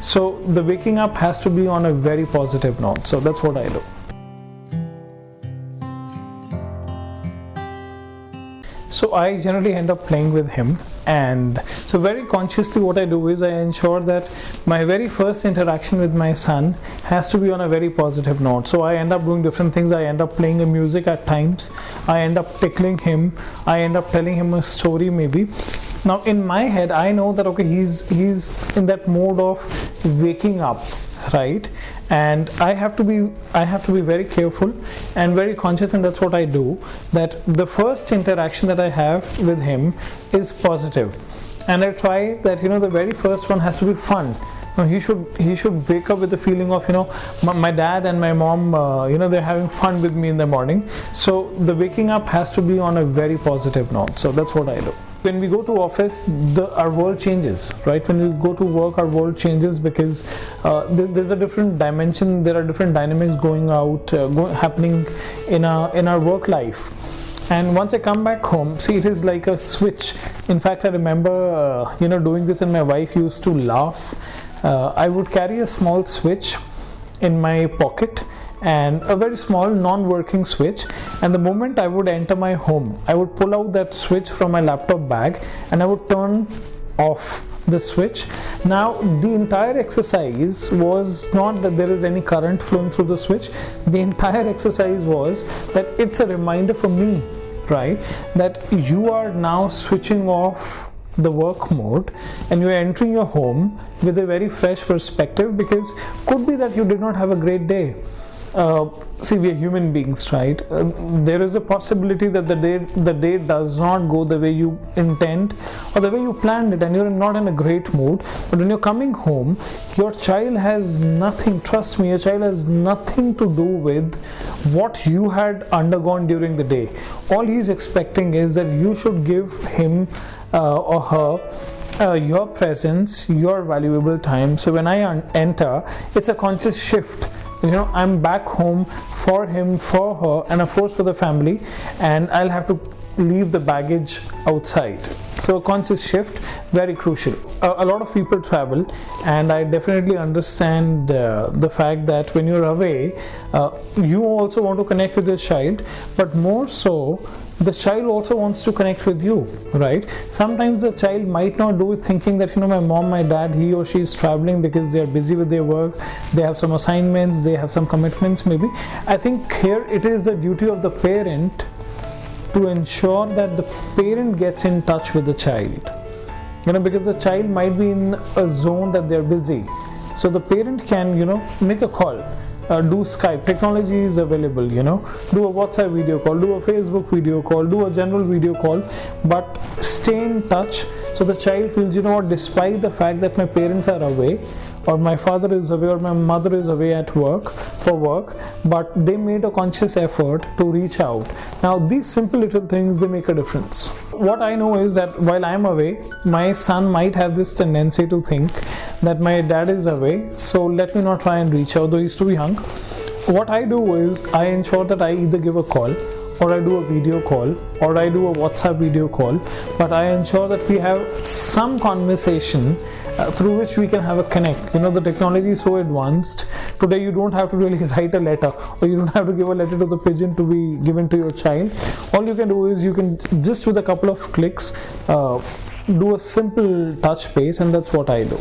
So the waking up has to be on a very positive note. So that's what I do. So I generally end up playing with him, and so very consciously what I do is I ensure that my very first interaction with my son has to be on a very positive note. So I end up doing different things. I end up playing a music at times, I end up tickling him, I end up telling him a story maybe. Now in my head I know that okay, he's in that mode of waking up, right? And I have to be very careful and very conscious, and that's what I do, that the first interaction that I have with him is positive, and I try that the very first one has to be fun. He should wake up with the feeling of my dad and my mom they're having fun with me in the morning. So the waking up has to be on a very positive note. So that's what I do. When we go to office, our world changes, right? When we go to work, our world changes because there's a different dimension, there are different dynamics going out, happening in our work life. And once I come back home, see, it is like a switch. In fact, I remember doing this, and my wife used to laugh. I would carry a small switch in my pocket, and a very small non-working switch, and the moment I would enter my home, I would pull out that switch from my laptop bag and I would turn off the switch. Now the entire exercise was not that there is any current flowing through the switch. The entire exercise was that it's a reminder for me, right, that you are now switching off the work mode and you're entering your home with a very fresh perspective, because could be that you did not have a great day. See, we are human beings, right? There is a possibility that the day does not go the way you intend or the way you planned it, and you're not in a great mood. But when you're coming home, your child has nothing, trust me, your child has nothing to do with what you had undergone during the day. All he's expecting is that you should give him or her your presence, your valuable time. So when I enter, it's a conscious shift. I'm back home for him, for her, and of course for the family, and I'll have to leave the baggage outside. So a conscious shift, very crucial. A lot of people travel, and I definitely understand the fact that when you're away, you also want to connect with your child, but more so the child also wants to connect with you, right? Sometimes the child might not do it thinking that my mom, my dad, he or she is traveling because they are busy with their work, they have some assignments, they have some commitments maybe. I think here it is the duty of the parent to ensure that the parent gets in touch with the child, because the child might be in a zone that they're busy. So the parent can make a call. Do Skype, technology is available, do a WhatsApp video call, do a Facebook video call, do a general video call, but stay in touch so the child feels, despite the fact that my parents are away, or my father is away, or my mother is away at work for work, but they made a conscious effort to reach out. Now these simple little things, they make a difference. What I know is that while I'm away, my son might have this tendency to think that my dad is away, so let me not try and reach out, though he's too young. What I do is I ensure that I either give a call, or I do a video call, or I do a WhatsApp video call, but I ensure that we have some conversation through which we can have a connect. The technology is so advanced today, you don't have to really write a letter, or you don't have to give a letter to the pigeon to be given to your child. All you can do is you can just with a couple of clicks do a simple touch base, and that's what I do.